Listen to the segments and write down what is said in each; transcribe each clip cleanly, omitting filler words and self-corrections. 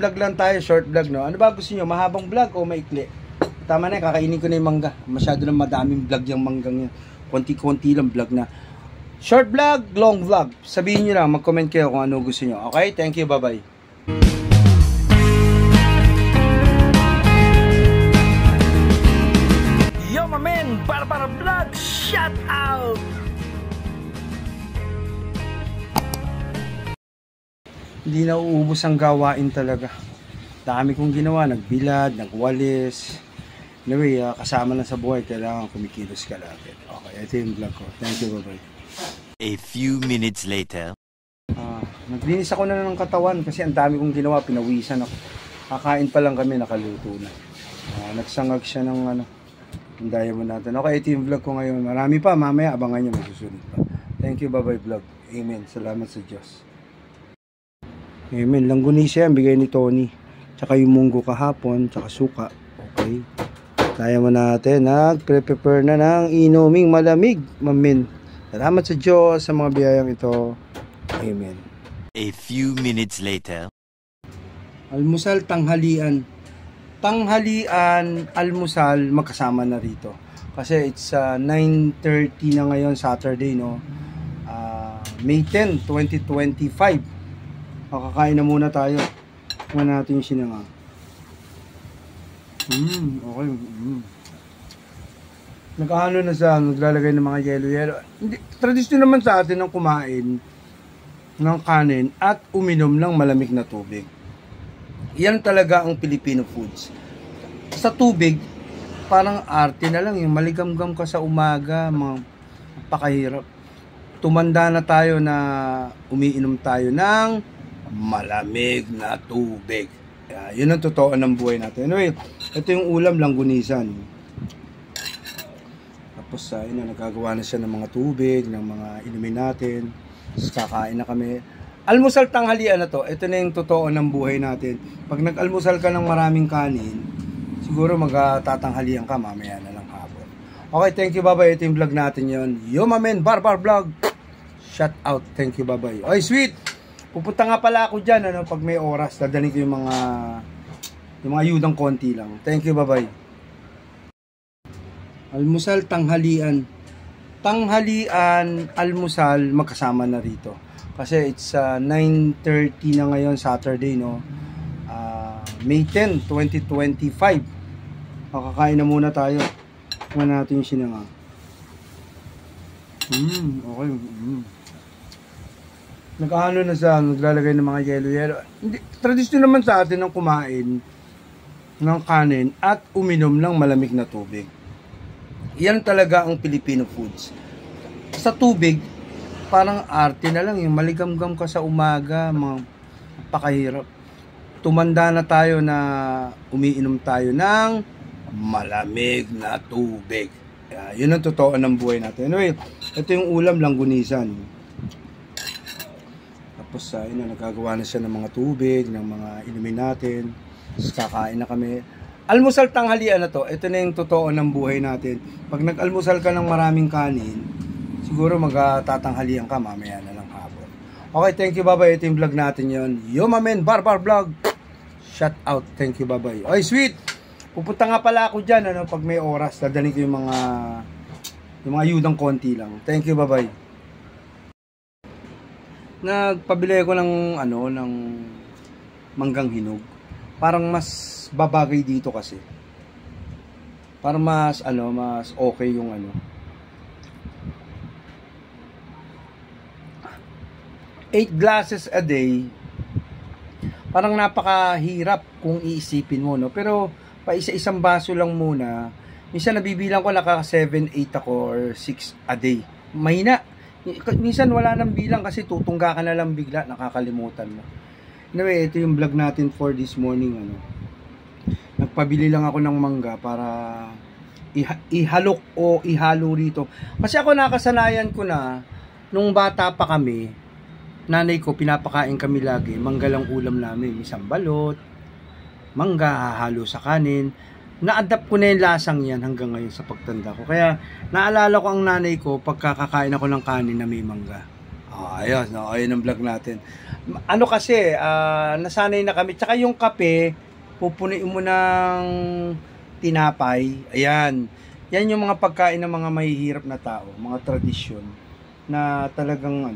vlog lang tayo, short vlog, no? Ano ba gusto nyo? Mahabang vlog o maikli? Tama na, kakainin ko na yung mangga. Masyado na madaming vlog yung manggang yan. Konti-konti lang vlog na. Short vlog, long vlog. Sabihin nyo lang, mag-comment kayo kung ano gusto nyo. Okay? Thank you, bye-bye. Yo, my man! Para vlog! Shout out! Hindi na uubos ang gawain talaga. Dami kong ginawa, nagbilad, nagwalis. Anyway, kasama lang sa buhay, kailangan kumikilos ka lagi. Okay, ito yung vlog ko. Thank you, bye-bye. A few minutes later. Naglinis ako na ng katawan kasi ang dami kong ginawa, pinawisan ako. Kakain pa lang kami, nakaluto na. Nagsangag siya ng yung diamond natin. Okay, ito yung vlog ko ngayon. Marami pa, mamaya abangan nyo, masusunod pa. Thank you, bye-bye vlog. Amen. Salamat sa Diyos. Amen. Langgunisa yan, bigay ni Tony. Tsaka yung munggo kahapon, tsaka suka. Okay. Kaya mo natin, nag-prepare na ng inuming malamig. Mamin. Salamat sa Diyos sa mga biyayang ito. Amen. A few minutes later. Almusal, tanghalian. Tanghalian, almusal, magkasama na rito. Kasi it's 9:30 na ngayon, Saturday, no? May 10, 2025. Makakain na muna tayo. Tingnan natin yung sinanga. Okay. Nag-ano na sa naglalagay ng mga yelo-yelo. Tradisyon naman sa atin ng kumain ng kanin at uminom ng malamig na tubig. Yan talaga ang Filipino foods. Sa tubig, parang arte na lang. Yung maligamgam ka sa umaga, pakahirap. Tumanda na tayo na umiinom tayo ng malamig na tubig. Yun ang totoo ng buhay natin. Anyway, ito yung ulam, langgunisan. Tapos nagagawa na siya ng mga tubig, ng mga inumin natin. Tapos kakain na kami. Almusal tanghalian na to. Ito na yung totoo ng buhay natin. Pag nag-almusal ka ng maraming kanin, siguro magtatanghalian ka, mamaya na lang hapon. Okay, thank you, bye-bye. Ito yung vlog natin yun. Yo, my man, Barbar Vlog. Shout out, thank you, bye-bye. Oy, sweet! Pupunta nga pala ako dyan, pag may oras, dadalhin ko yung mga ayudang konti lang. Thank you, bye-bye. Almusal, tanghalian. Tanghalian, almusal, magkasama na rito. Kasi it's 9:30 na ngayon, Saturday, no? May 10, 2025. Makakain na muna tayo. Tingnan natin yung sinanga. Okay. Nag-ano na sa naglalagay ng mga yelo-yelo. Tradisyon naman sa atin ng kumain ng kanin at uminom ng malamig na tubig. Yan talaga ang Filipino foods. Sa tubig, parang arte na lang. Yung maligamgam ka sa umaga, pakahirap. Tumanda na tayo na umiinom tayo ng malamig na tubig. Yun ang totoo ng buhay natin. Anyway, ito yung ulam, langgunisan. Tapos nagagawa na siya ng mga tubig, ng mga inumin natin. Tapos kakain na kami. Almusal tanghalian na to. Ito na yung totoo ng buhay natin. Pag nag-almusal ka ng maraming kanin, siguro magtatanghalian ka, mamaya na lang hapon. Okay, thank you, bye-bye. Ito yung vlog natin yun. Yo, my man, Barbar Vlog. Shout out, thank you, bye-bye. Oy, sweet! Pupunta nga pala ako dyan, pag may oras, dadalhin ko yung mga ayudang konti lang. Thank you, bye-bye. Nagpabili ko ng manggang hinog. Parang mas babagay dito kasi. Para mas mas okay yung 8 glasses a day. Parang napakahirap kung iisipin mo, no? Pero pa isa-isang baso lang muna. Minsan nabibilang ko naka 7, 8 ako or 6 a day. Mahina. Minsan wala nang bilang kasi tutungga ka na lang bigla, nakakalimutan mo. Anyway, ito yung vlog natin for this morning. Nagpabili lang ako ng mangga para ihalok o ihalo rito. Kasi ako nakasanayan ko na, nung bata pa kami, nanay ko pinapakain kami lagi, mangga lang ulam namin. Isang balot, mangga, hahalo sa kanin. Na-adapt ko na yung lasang yan hanggang ngayon sa pagtanda ko. Kaya naalala ko ang nanay ko pagkakakain ako ng kanin na may mangga. Ayos, no? Ayun ang vlog natin. Ano kasi, nasanay na kami. Tsaka yung kape, pupunuin mo ng tinapay. Ayan. Yan yung mga pagkain ng mga mahihirap na tao. Mga tradisyon na talagang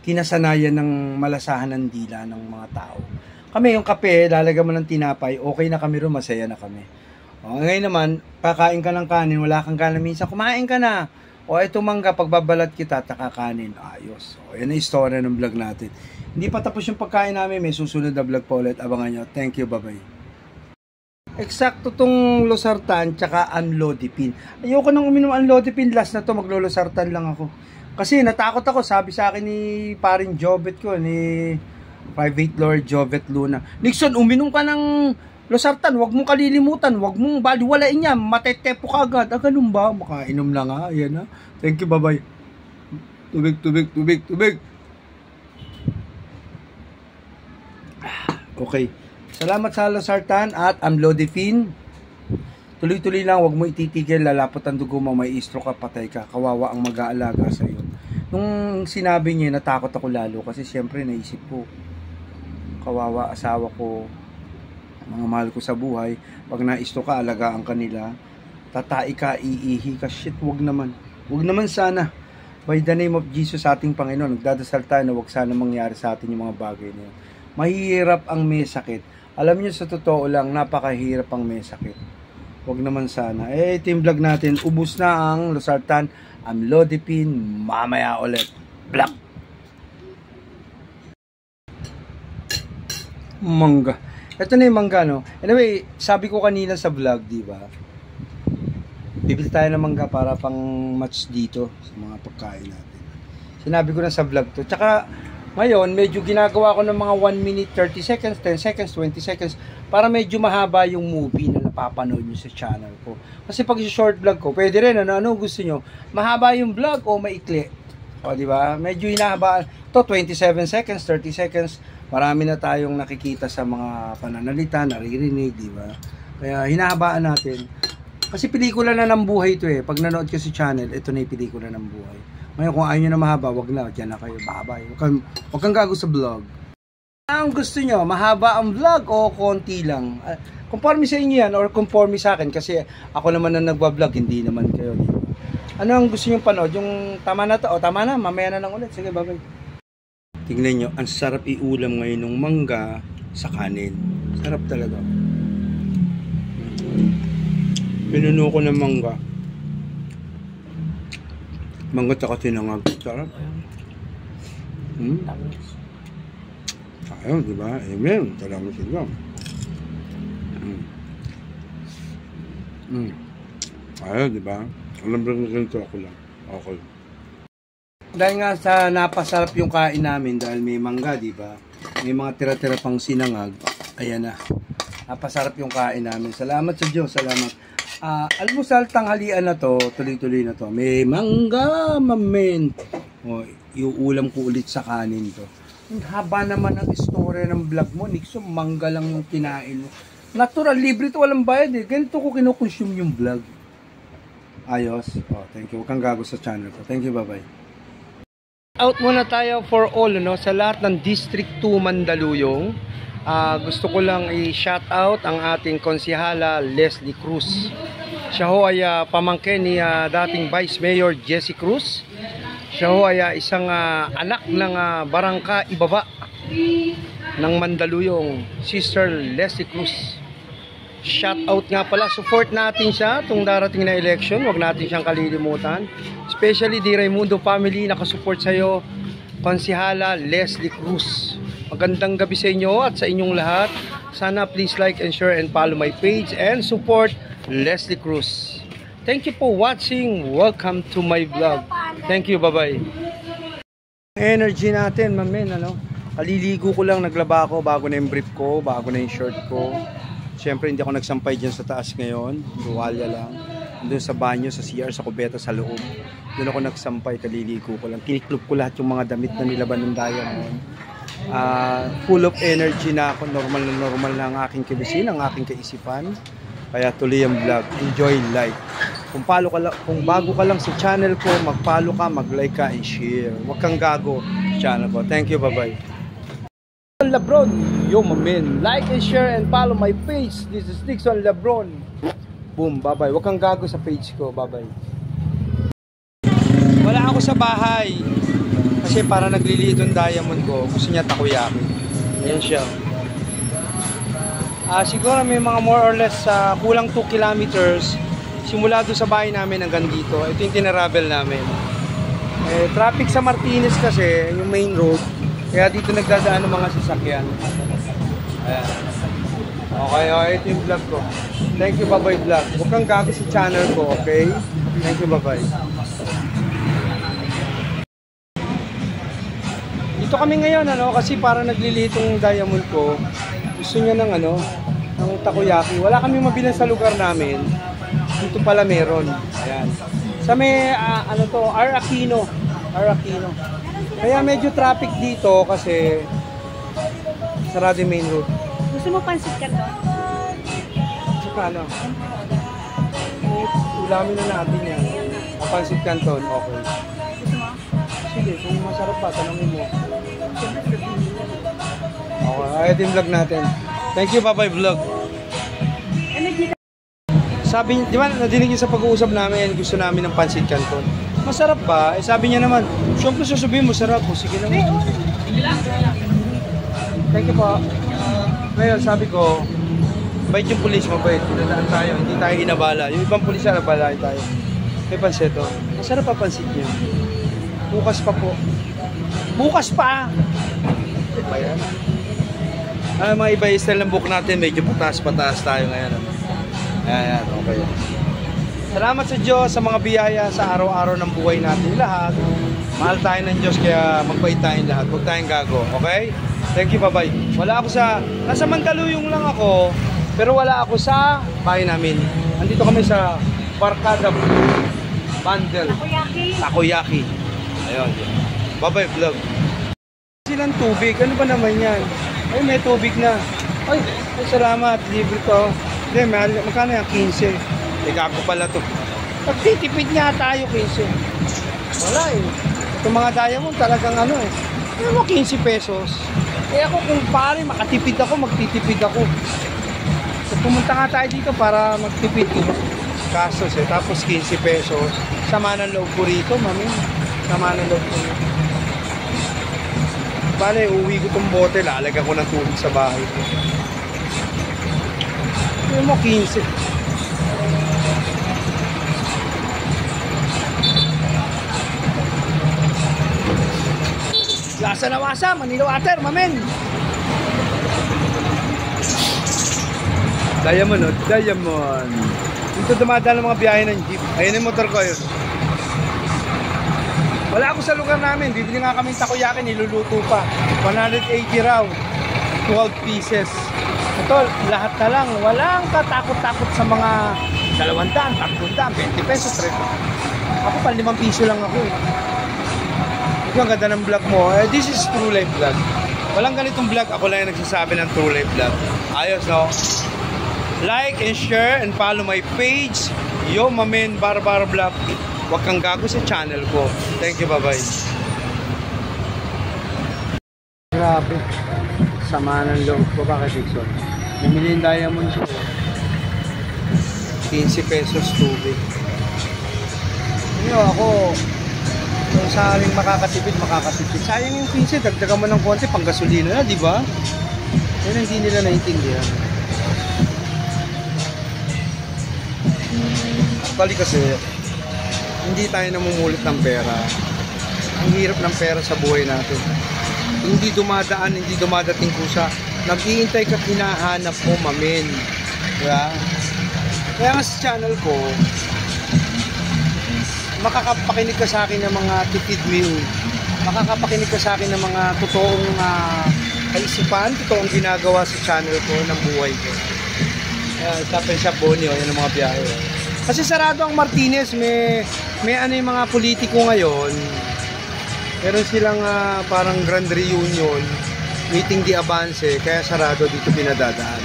kinasanayan ng malasahan ng dila ng mga tao. Kami yung kape, lalagyan mo ng tinapay, okay na kami rin, masaya na kami. Ngayon naman, kakain ka ng kanin, wala kang kanin minsan, kumain ka na. Ito mangga, pagbabalat kita, kakanin. Ayos. Yan ang istorya ng vlog natin. Hindi pa tapos yung pagkain namin, may susunod na vlog pa ulit. Abangan nyo. Thank you, bye-bye. Eksakto tong losartan tsaka amlodipine. Ayoko nang uminom amlodipine, last na to, maglolosartan lang ako. Kasi natakot ako, sabi sa akin ni paring Jovet ko, ni Private Lord Jovet Luna, Nixon, uminom ka ng losartan, wag mong kalilimutan, wag mong baliwalain niya, matetepo ka agad. Ganun ba? Makainom lang ha. Ayan ha. Thank you, bye-bye. Tubig, tubig, tubig, tubig. Okay. Salamat sa losartan at amlodipine. Tuloy-tuloy lang, wag mo ititigil, lalapot ang dugo mo, may stroke ka, patay ka, kawawa ang mag-aalaga sa iyo. Nung sinabi niya, natakot ako lalo kasi siyempre naisip ko, kawawa asawa ko, mga mahal ko sa buhay, pag na-stroke ka, alagaan ka nila, tatai ka, iihi ka, shit, wag naman sana. By the name of Jesus ating Panginoon, nagdadasal tayo na wag sana mangyari sa atin yung mga bagay na yun. Mahirap ang may sakit. Alam niyo sa totoo lang, napakahirap ang may sakit. Wag naman sana. Ito yung vlog natin. Ubus na ang losartan, amlodipine, mamaya ulit. Black. Mangga. Ito na yung mangga, no? Anyway, sabi ko kanina sa vlog, di ba? Bibili tayo ng mangga para pang match dito sa mga pagkain natin. Sinabi ko na sa vlog to. Tsaka, ngayon, medyo ginagawa ko ng mga 1 minute, 30 seconds, 10 seconds, 20 seconds para medyo mahaba yung movie na napapanood nyo sa channel ko. Kasi pag short vlog ko, pwede rin, ano gusto nyo? Mahaba yung vlog o maikli? O, di ba? Medyo hinahaba. Ito, 27 seconds, 30 seconds. Marami na tayong nakikita sa mga pananalita, naririnig, di ba? Kaya hinahabaan natin. Kasi pelikula na ng buhay ito eh. Pag nanood ka sa channel, ito na yung pelikula ng buhay. Ngayon, kung ayaw nyo na mahaba, wag na. Diyan na kayo, babay. Huwag kang gago sa vlog. Ang gusto nyo, mahaba ang vlog o konti lang? Conforme sa inyo yan or conforme sa akin kasi ako naman na nagbablog, hindi naman kayo. Ano ang gusto nyo panood? Yung tama na to? O tama na, mamaya na lang ulit. Sige, babay. Tingnan nyo, ang sarap iulam ngayon ng mangga sa kanin. Sarap talaga. Pinuno ko ng mangga. Mangga tsaka tinangag. Sarap. Ayun, di ba? Amen. Salamat sa Diyos. Ayun, di ba? Alam mo na ganito ako lang. Okay. Dahil nga sa napasarap yung kain namin dahil may mangga, di ba? May mga tira-tira pang sinangag. Ayan na. Napasarap yung kain namin. Salamat sa Diyos. Salamat. Almusal tanghalian na to, tuloy-tuloy na to. May mangga, mamen. Iuulam ko ulit sa kanin to. Ang haba naman ang istorya ng vlog mo, Nixon, mangga lang yung kinain mo. Natural, libre to, walang bayad eh. Ganito ko kinukonsume yung vlog. Ayos. Thank you. Huwag kang gago sa channel ko. Thank you, bye-bye. Out muna tayo for all, no? Sa lahat ng District 2 Mandaluyong. Gusto ko lang i-shout out ang ating konsihala Leslie Cruz. Siya ho ay pamangkin ni dating Vice Mayor Jessie Cruz. Siya ho ay isang anak ng Barangka Ibaba ng Mandaluyong, Sister Leslie Cruz. Shout out nga pala, support natin siya itong darating na election, huwag natin siyang kalilimutan. Especially di Raimundo family, nakasupport sa'yo, konsihala Leslie Cruz. Magandang gabi sa inyo at sa inyong lahat. Sana please like and share and follow my page and support Leslie Cruz. Thank you for watching. Welcome to my vlog. Thank you. Bye-bye. Energy natin, mamen, ano? Kaliligo ko lang, naglaba ako bago na yung brief ko, bago na yung short ko. Siyempre hindi ako nagsampay dyan sa taas ngayon. Duwalya lang. Doon sa banyo, sa CR, sa kubeta, sa loob. Doon ako nagsampay, kaliligo ko lang. Kiniklop ko lahat yung mga damit na nilaban ng Diamond. Full of energy na ako, normal na ang aking kibisin, ang aking kaisipan, kaya tuloy ang vlog. Enjoy life. Kung bago ka lang sa channel ko, mag-follow ka, mag-like ka, and share. Huwag kang gago sa channel ko. Thank you, bye-bye. Lebron, yo my man, like and share and follow my page. This is Dixon Lebron. Boom, bye-bye. Huwag kang gago sa page ko, bye-bye. Wala ako sa bahay. Kasi para nagliliit yung diamond ko. Gusto niya takoyaki. Ayan siya. Siguro may mga more or less kulang 2 kilometers simula doon sa bahay namin hanggang dito. Ito yung tinaravel namin. Traffic sa Martinez kasi, yung main road. Kaya dito nagdadaan ng mga sasakyan. Ayan. Okay, ito yung vlog ko. Thank you, bye-bye vlog. Huwag kang gago sa channel ko, okay? Thank you, bye-bye. Dito kami ngayon, kasi para nagliliit yung diamond ko. Gusto niya ng ng takoyaki. Wala kami mabilang sa lugar namin. Dito pala meron. Ayan. Sa may, R. Aquino. Kaya medyo traffic dito kasi sarado yung main road. Gusto mo pansit ka to? Saka ulamin na natin yan. Pansit Canton, okay. Gusto mo? Sige, kung masarap pa, tanongin mo. Okay, ayun yung vlog natin. Thank you, bye-bye vlog. Sabi, di ba, nadinig niyo sa pag-uusap namin, gusto namin ng Pansit Canton. Masarap ba? Sabi niya naman, siyempre sasabihin mo, sarap po. Sige naman. Thank you po. Ngayon, sabi ko, bait yung pulis, mabait. Pinadaan tayo, hindi tayo inabala. Yung ibang pulis na nabalain tayo. May panseto. Masarap pa pansit niyo. Bukas pa po. Bukas pa! Ayan. Mga iba yung style ng book natin, medyo pataas-pataas tayo ngayon. Ayan, okay. Salamat sa Diyos sa mga biyaya sa araw-araw ng buhay natin lahat. Mahal tayo ng Diyos kaya magbait tayong lahat. Huwag tayong gago, okay? Thank you, bye-bye. Wala ako nasa Mandaluyong lang ako, pero wala ako sa bahay namin. Andito kami sa Barkada Bundle. Takoyaki. Ayun. Bye-bye vlog. Silang tubig. Ano ba naman yan? Ay, may tubig na. Ay, salamat. Libre to. Hindi, magkano yan? 15. Gago pala to. Pagtitipid nga tayo 15. Wala eh. Itong mga diamond talagang Ano mo 15 pesos. Eh ako kung pare makatipid ako, magtitipid ako. So pumunta nga tayo dito para magtipid. Kasos tapos 15 pesos. Sama ng loob ko rito, mami. Sama ng loob ko rito. Bale, uwi ko tong bote, lalagyan ko ng tubig sa bahay ko. Ano mo 15? Lasa na wasa, Manila water, mamen. Diamond, diamond. Dito dumadaan ng mga biyahe ng jeep. Ayun yung motor ko yun. Wala ako sa lugar namin. Bibili nga kami takoyaki, niluluto pa. 180 raw. 12 pieces. Ito, lahat na lang. Walang katakot-takot sa mga 200, 300, 20 pesos. Ako pa 5 piso lang ako eh. Ang ganda ng vlog mo. This is True Life Vlog. Walang ganitong vlog. Ako lang yung nagsasabi ng True Life Vlog. Ayos, no? Like and share and follow my page. Yo, mamen, Barbar Vlog. Huwag kang gago sa channel ko. Thank you, bye-bye. Grabe. Sama ng loob ko. Bakit, Dixon? Namili yung diamond siya. 15 pesos tubig. Ako, kung saaling makakatipid. Sayang yung 15, dagdagan mo ng konti, pang gasolina na, di ba? Yan hindi nila naiintindihan. Bali kasi, hindi tayo namumulit ng pera. Ang hirap ng pera sa buhay natin. Hindi dumadating kusa. Nag-iintay ka, hinahanap mo, mamen. Diba? Kaya nga sa channel ko, makakapakinig ka sa akin ng mga tipid meal. Makakapakinig ka sa akin ng mga totoong kaisipan, totoong ginagawa sa channel ko ng buhay ko. Tapos sa Bonio, yan ang mga biyahe. Kasi sarado ang Martinez, may yung mga politiko ngayon. Meron silang parang grand reunion, meeting di avance, kaya sarado dito pinadadaan.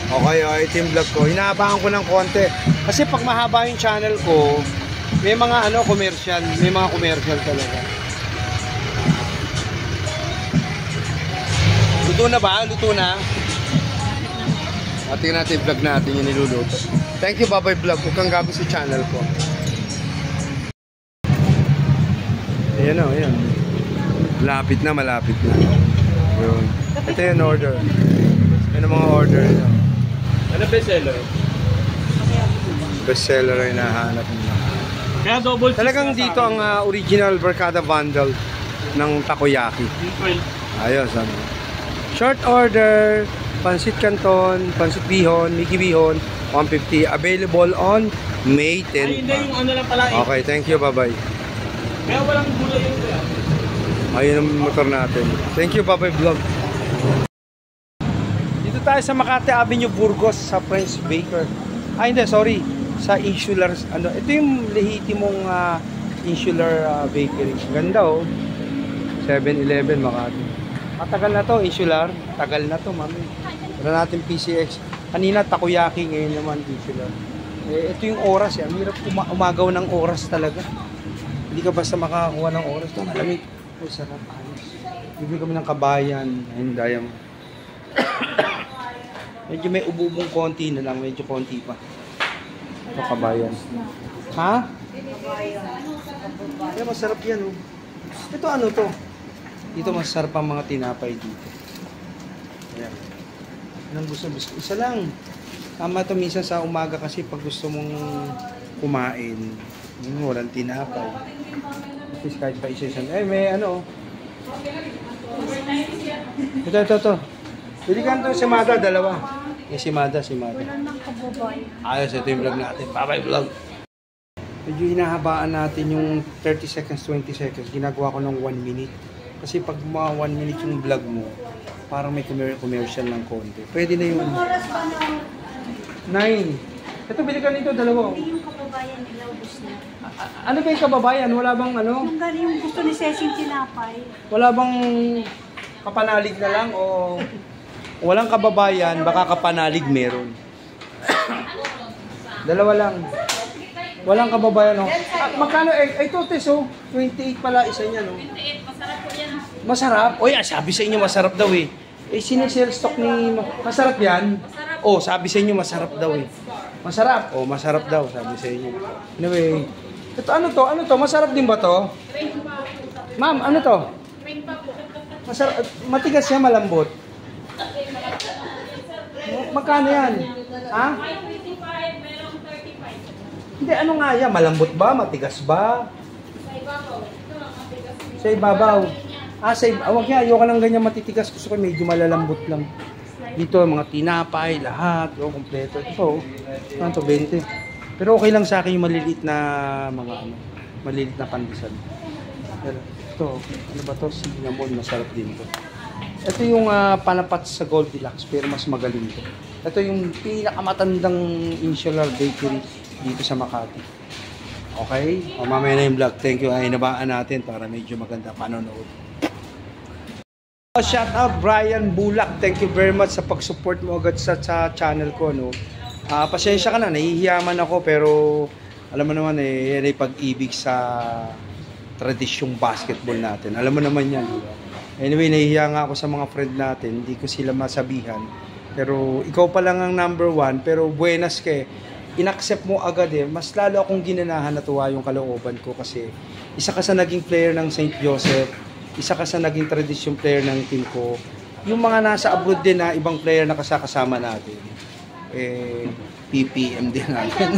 Okay, ito yung vlog ko. Hinahabaan ko ng konti. Kasi pag mahaba yung channel ko, may mga commercial. May mga commercial talaga. Luto na ba? Luto na? Tingnan natin yung vlog natin yung niluluto. Thank you, Babay Vlog. Huwag kang gabi sa channel ko. Ayan o, ayan. Malapit na, malapit na. Yun. Ito yung order. Yan ang mga order. Ano bestseller? Bestseller ay nahanap nila. Kaya double cheese Talagang na dito sa ang original Barkada Vandal ng takoyaki. akin. Ayos, ano. Short order, Pansit Canton, Pansit Bihon, Mickey Bihon, 150. Available on May 10. Ay, hindi yung ano lang pala eh. Okay, thank you, bye-bye. Kaya walang gulay yung kaya. Ayun ang motor natin. Thank you, Babay Vlog. Dito tayo sa Makati Avenue, Burgos, sa French Baker. Ay, hindi, sorry. Sa Insular, ito yung lehitimong Insular Bakery. Ganda, oh. 7-Eleven, Makati. Matagal na to, Insular. Tagal na to, mami. Meron natin PCX. Kanina, takoyaki. Ngayon naman, Insular. Ito yung oras, eh. Ang hirap umagaw ng oras talaga. Hindi ka basta makakakuha ng oras. Ito, malamig. Ay, sarap. Bibili kami ng kabayan. Ayun, dayam. Medyo may ububong konti na lang. Medyo konti pa. Ito, kabayan. Ha? Kaya masarap yan, oh. Ito, ano to? Dito masarap ang mga tinapay dito. Ayan. Anong gusto? Isa lang. Tama to minsan sa umaga kasi pag gusto mong kumain, walang tinapay. At least kahit pa isa-isa. May ano. Ito. Pili ka ito si Mada, dalawa. Si Mada. Wala nang kababay. Ayos, ito yung vlog natin. Bye-bye vlog. Medyo hinahabaan natin yung 30 seconds, 20 seconds. Ginagawa ko ng 1 minute. Kasi pag mga 1 minute yung vlog mo, parang may commercial ng konti. Pwede na yung 9. Ito, bili ka nito, dalawa. Hindi yung kababayan nila, ubus na. Ano ba yung kababayan? Wala bang ano? Yung gano'n yung gusto ni Cecil tinapay. Wala bang kapanalig na lang o walang kababayan, baka kapanalig meron. Dalawa lang. Walang kababayan, no? Magkano? Ito, Teso. 28 pala isa niya, no? 28, masarap po yan. Masarap? O yan, sabi sa inyo masarap daw eh. Sinisell stock ni... Masarap yan? Oh, sabi sa inyo masarap daw eh. Masarap? Oh, masarap daw, sabi sa inyo. Anyway, ito ano to? Ano to? Masarap din ba to? Ma'am, ano to? Masarap. Matigas siya, malambot. Magkano yan? Ha? Hindi, ano nga yan? Malambot ba? Matigas ba? Sa ibabaw. Wag yan. Ayoko ng ganyan matitigas. Gusto ko medyo malalambot lang. Dito, mga tinapay, lahat. Kompleto. Ito, ano to? 20. Pero okay lang sa akin yung maliliit na maliliit na pandesal. Pero ito, ano ba to? Cinnamon. Masarap din to. Ito yung panapat sa Goldilocks, pero mas magaling to. Ito yung pinakamatandang Insular Bakery dito sa Makati. Okay? Mamaya na yung vlog. Thank you. Inabaan natin para medyo maganda panonood. Shout out Brian Bulak. Thank you very much sa pag-support mo agad sa channel ko. No? Pasensya ka na. Nahihiyaman ako pero alam mo naman yan ay pag-ibig sa tradisyong basketball natin. Alam mo naman yan. Diba? Anyway, nahihiya nga ako sa mga friend natin. Hindi ko sila masabihan. Pero ikaw pa lang ang number 1. Pero buenas ka in-accept mo agad eh. Mas lalo akong ginanahan na tuwa yung kalooban ko kasi isa ka sa naging player ng St. Joseph, isa ka sa naging tradition player ng team ko. Yung mga nasa abroad din na ibang player na kasama natin. PPM din natin.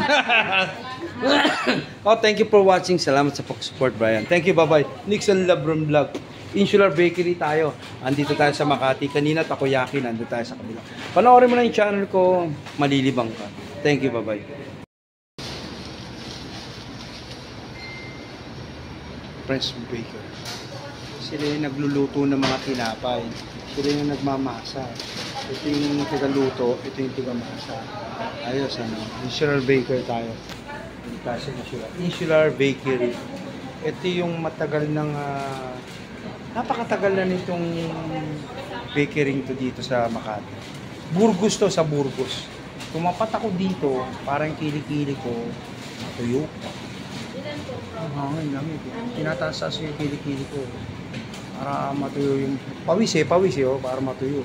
Oh, thank you for watching. Salamat sa pag-support, Brian. Thank you, bye-bye. Nixon Labron Vlog. Insular Bakery tayo. Andito tayo sa Makati. Kanina takoyaki, nandito tayo sa kabila. Panoorin mo na yung channel ko, malilibang ka. Thank you, bye-bye. French Baker. Sila yung nagluluto ng mga tinapay. Sila yung nagmamasa. Ito yung tigaluto, ito yung tigamasa. Ayos, ano. Insular Baker tayo. Insular Bakery. Ito yung matagal ng... napakatagal na nitong bakery to dito sa Makati. Burgos to, sa Burgos. Tumapat ako dito, parang kilikili ko, natuyo. Ang hangin lang ito. Tinataas yung kilikili ko. Para matuyo yung... Pawis eh, oh, para matuyo.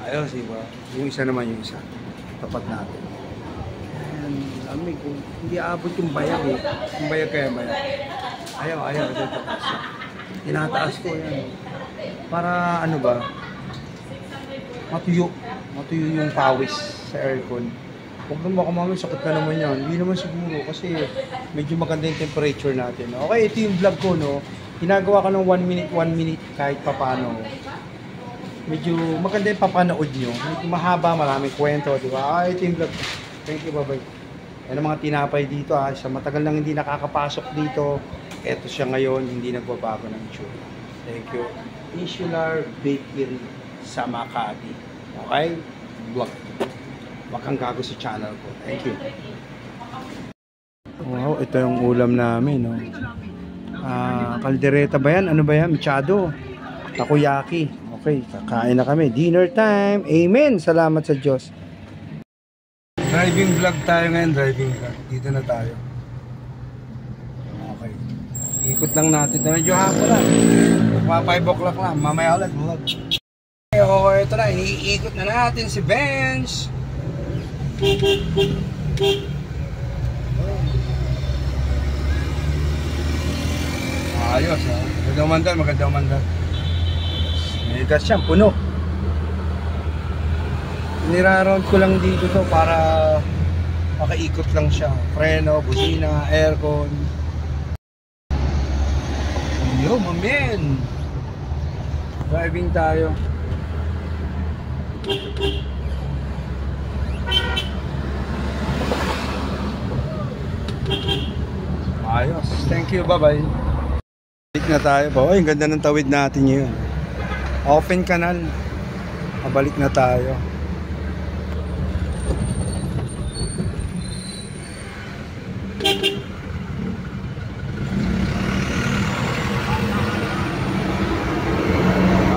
Ayos, diba? Yung isa naman yung isa. Tapat natin. Ayan, lamig. Hindi abot yung bayag eh. Yung bayag kaya bayag. Ayaw. Ito taas. Tinataas ko yan. Para ano ba? Matuyo yung pawis sa aircon. Huwag naman ako mami, sakit na naman yan. Hindi naman siguro kasi medyo maganda yung temperature natin. Okay, ito yung vlog ko, no? Ginagawa ko ng 1 minute kahit papano. Medyo maganda yung papanood nyo. Medyo mahaba, maraming kwento, di ba? Ito yung vlog. Thank you, bye-bye. Yan ang mga tinapay dito, ha. Siya matagal lang hindi nakakapasok dito. Eto siya ngayon, hindi nagbabago ng itsura. Thank you. Insular Bakery sa Makati. Okay? Vlog. Wag kang gago sa channel ko. Thank you. Wow, ito yung ulam namin, no? Kaldereta ba yan? Ano ba yan? Machado. Takoyaki. Okay, kakain na kami. Dinner time. Amen. Salamat sa Diyos. Driving vlog tayo ngayon. Driving vlog. Dito na tayo. Okay. Ikot lang natin. Medyo hapon lang. 5 o'clock lang. Mamaya ulit vlog. Okay, ito na. Iniikot na natin si Benz. Ayos, ha? Magandang mandal. May gas yan, puno. Niraround ko lang dito to para makaikot lang siya. Preno, busina, aircon. Yo, mamen! Driving tayo. Ayos. Thank you. Bye-bye. Balik na tayo po. Ay, ang ganda ng tawid natin ngayon. Open canal. Pabalik na tayo.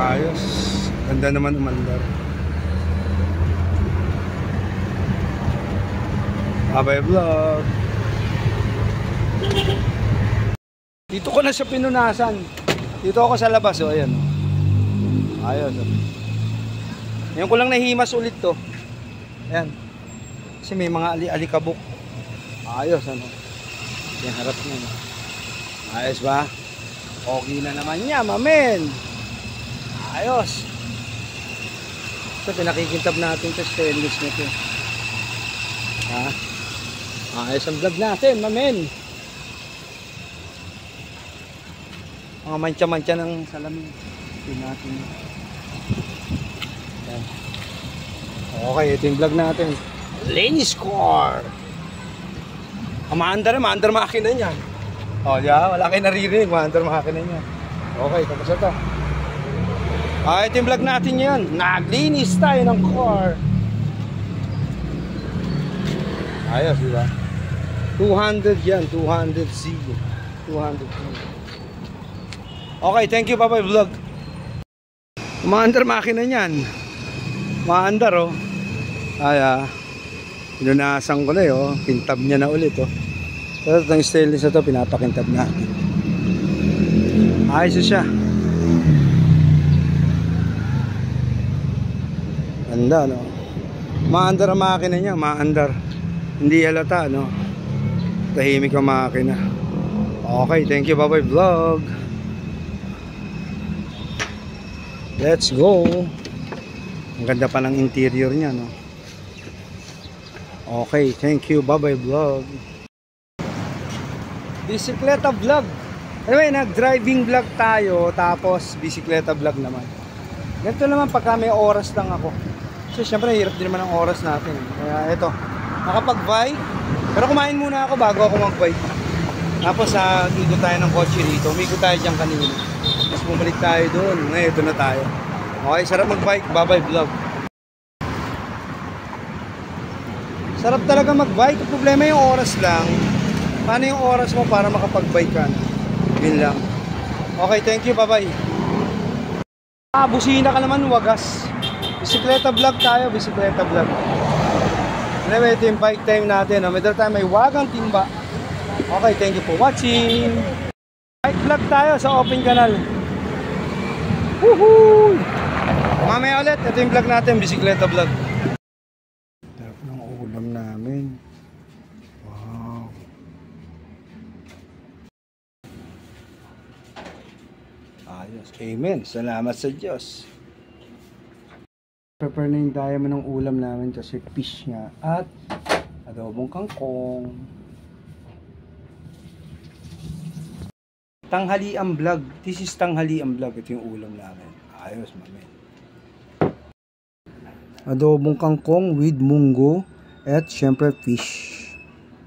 Ayos. Ganda naman umandar. Bye-bye vlog. Dito ko na siya pinunasan. Dito ako sa labas, oh, ayan. Ayos, oh. Ngayon ko lang nahimas ulit to. Ayan. Kasi may mga alikabok. Ayos, ano. Yan, harap niya, no? Ayos ba? Okay na naman niya, mamen. Ayos. Ito, pinakikintab natin sa stainless nito. Ha? Ayos ang vlog natin, mamen. Mga mancha-mancha ng salamin. Tingnan natin. Yan. Okay, ito yung vlog natin. Lenny's Car. Maandar makina niyan. O, diba? Wala kayo naririnig. Maandar makina niyan. Okay, tapos ito. Ito yung vlog natin yan. Naglinis tayo ng car. Ayos, diba? 200 yan. 200C. 200. Okay, thank you, bye-bye vlog. Maandar makina niyan. Maandar, oh. Pinunasan ko na, oh. Pintab niya na ulit, oh. Pero itong stainless na ito, pinapakintab natin. Ayos siya. Ganda, no? Maandar ang makina niya, maandar. Hindi halata, no? Tahimik ang makina. Okay, thank you, bye-bye vlog. Let's go. Ang ganda pa ng interior niya, no? Okay, thank you. Bye-bye vlog. Bisikleta vlog. Anyway, nag-driving vlog tayo, tapos bisikleta vlog naman. Ganito naman pagka may oras lang ako. So, syempre, hirap din naman ang oras natin. Kaya, eto. Nakapag-bike. Pero kumain muna ako bago ako mag-bike. Tapos, ikot tayo ng kotse rito. Umikot tayo dyan kanina. Tapos bumalik tayo doon. Ngayon, ito na tayo. Okay, sarap mag-bike. Bye-bye vlog. Sarap talaga mag-bike. Ang problema yung oras lang. Paano yung oras mo para makapag-bike ka? Yun lang. Okay, thank you. Bye-bye. Busina ka naman, wagas. Bisikleta vlog tayo, bisikleta vlog. Anyway, ito yung bike time natin. May dala tayo, may wagang timba. Okay, thank you for watching. Bike vlog tayo sa open canal. Woohoo! Mamaya ulit, ito yung vlog natin, bisikleta vlog. Sarap ng ulam namin. Wow. Ayos. Amen. Salamat sa Diyos. Prepare na yung tayo ng ulam namin kasi fish nga at adobong kangkong. Tanghalian vlog. This is tanghalian vlog. Ito yung ulam namin. Ayos, mamen. Adobong kangkong with munggo at syempre fish.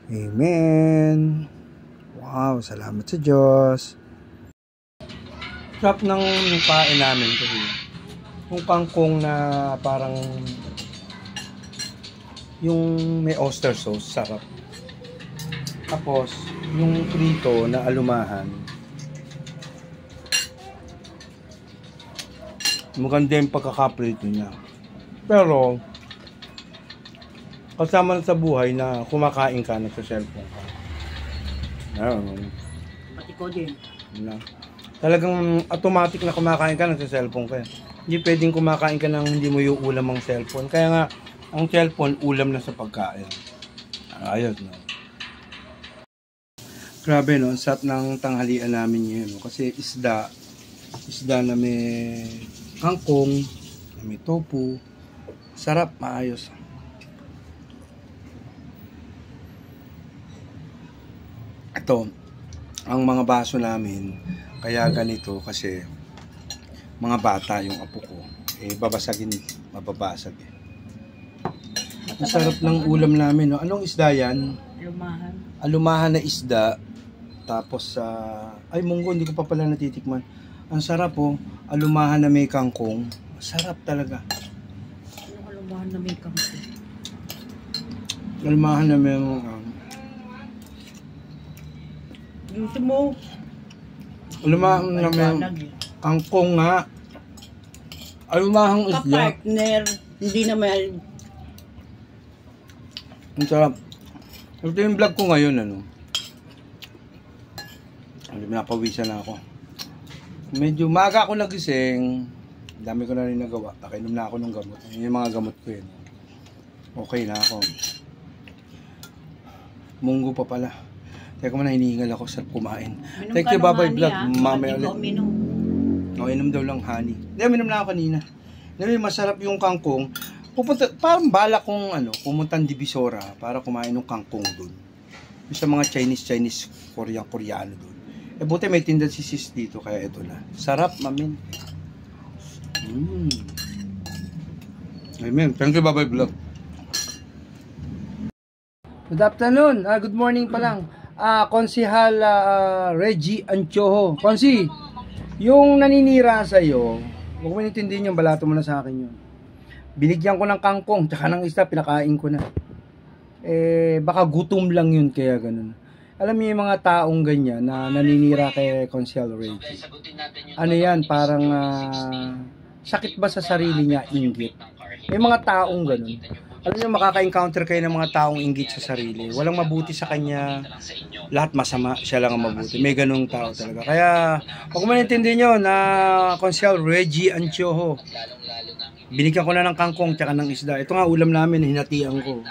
Amen. Wow, salamat sa Diyos. Sarap ng kain namin kasi yung kangkong na parang yung may oyster sauce, sarap. Tapos yung prito na alumahan, maganda yung pagkakaprito niya. Pero kasama na sa buhay na kumakain ka, nagsa-cellphone ka. Pati ko din. Talagang automatic na kumakain ka, nagsa-cellphone ka. Hindi pwedeng kumakain ka ng hindi mo yung ulam ang cellphone. Kaya nga, ang cellphone, ulam na sa pagkain. Ayos, no? Grabe, no? Ang sarap ng tanghalian namin yun, no? Kasi isda na may kangkong, na may tofu. Sarap, maayos. Ito, ang mga baso namin, kaya ganito kasi mga bata yung apo ko, babasagin, mababasag eh. Ang sarap ng ulam namin, no? Anong isda yan? Alumahan. Alumahan na isda. Tapos ay munggo, hindi ko pa pala natitikman. Ang sarap po, alumahan na may kangkong. Sarap talaga. Yung alumahan na may kangkong. Alumahan na may Gusto mo? alumahan na may kangkong nga. Alumahang isda. Ka-partner, hindi na may... Ang sarap. Ito yung vlog ko ngayon, ano. Napawisan na ako. Medyo maaga ako nagising. Dami ko na rin nagawa. Nakainom na ako ng gamot. Yung mga gamot ko yun. Okay na ako. Munggo pa pala. Teka mo na, hinihingal ako sa kumain. Thank you, bye-bye vlog. Mamaya ulit. Inom daw lang honey. Hindi, minom na ako kanina. Hindi, masarap yung kangkong. Parang balak kong pumuntang Divisora para kumain ng kangkong doon. Yung sa mga Chinese, Koreano doon. Buti may tinda si sis dito, kaya ito na. Sarap, mamin. Amen. Thank you, bye-bye vlog. Good afternoon. Good morning pa lang. Konsihal Reggie Anchoho. Konsi, yung naninira sa'yo, huwag mo intindihin yung balato mo na sa akin yun. Binigyan ko ng kangkong, tsaka ng isda, pinakain ko na. Baka gutom lang yun, kaya ganun. Alam niyo yung mga taong ganyan na naninira kay Konsihal Reggie. Ano yan, parang sakit ba sa sarili niya, inggit. May mga taong ganun. Alam niyo, makaka-encounter kayo ng mga taong inggit sa sarili. Walang mabuti sa kanya, lahat masama, siya lang ang mabuti. May ganung tao talaga. Kaya, huwag mo naintindihin nyo na Konsihal Reggie Anchoho. Binigyan ko na ng kangkong tsaka ng isda. Ito nga ulam namin, hinatian ko.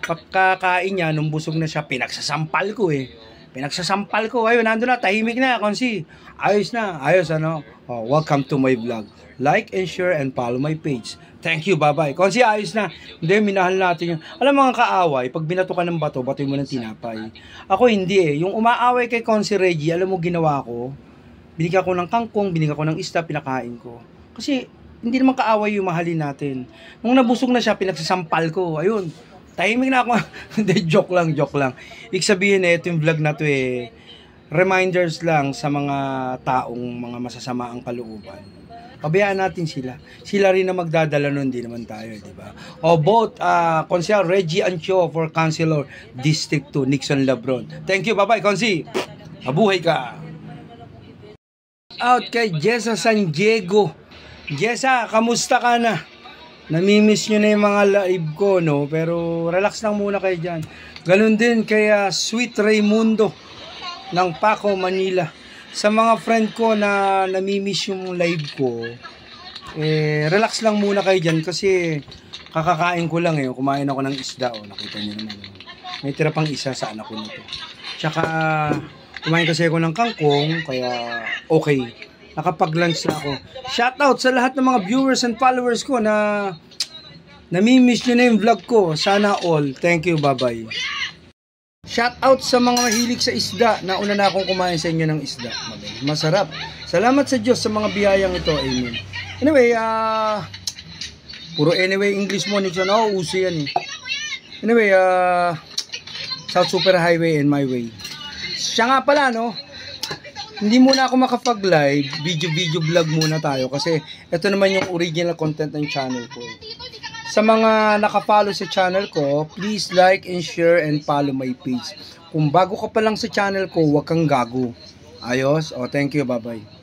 Pagkakain niya, nung busog na siya, pinagsasampal ko eh. Pinagsasampal ko. Ayun, nandun na, tahimik na, Konsi. Ayos na, ayos ano. Oh, welcome to my vlog. Like and share and follow my page. Thank you, bye-bye. Konsi, ayos na. Hindi, minahal natin yun. Alam mga kaaway, pag binato ka ng bato, batoy mo ng tinapay. Ako hindi eh. Yung umaaway kay Konsi Reggie, alam mo ginawa ko? Binigyan ko ng kangkong, binigyan ko ng isda, pinakain ko. Kasi, hindi naman kaaway yung mahalin natin. Nung nabusog na siya, pinagsasampal ko. Ayun, tahimik na ako. Hindi, joke lang. Ibig sabihin ito yung vlog na to reminders lang sa mga taong mga masasama ang kalooban. Pabayaan natin sila. Sila rin na magdadala nun, di naman tayo, di ba? O both, Konsihal Reggie Anchoho for Councilor District 2, Nixon Labron. Thank you, bye-bye, Konsi. Mabuhay ka. Out kay Jessa San Diego. Jessa, kamusta ka na? Namimiss nyo na yung mga live ko, no? Pero relax lang muna kayo dyan. Ganun din kaya Sweet Raymundo ng Paco, Manila. Sa mga friend ko na namimiss yung live ko, relax lang muna kayo dyan kasi kakakain ko lang kumain ako ng isda, nakita nyo naman. May tira pang isa sa anak ko nito. Tsaka kumain kasi ako ng kangkong, kaya okay. Nakapag-lunch na ako. Shoutout sa lahat ng mga viewers and followers ko na namimiss nyo na yung vlog ko. Sana all. Thank you, bye-bye. Shoutout sa mga mahilig sa isda. Nauna na akong kumain sa inyo ng isda. Masarap. Salamat sa Diyos sa mga biyayang ito. Amen. Anyway, puro anyway English mo nito. Uso yan Anyway, South Super Highway and my way. Siya nga pala, no? Hindi muna ako makapag-live. Video vlog muna tayo. Kasi ito naman yung original content ng channel ko. Sa mga nakafollow sa channel ko, please like and share and follow my page. Kung bago ka pa lang sa channel ko, huwag kang gago. Ayos? Thank you. Bye-bye.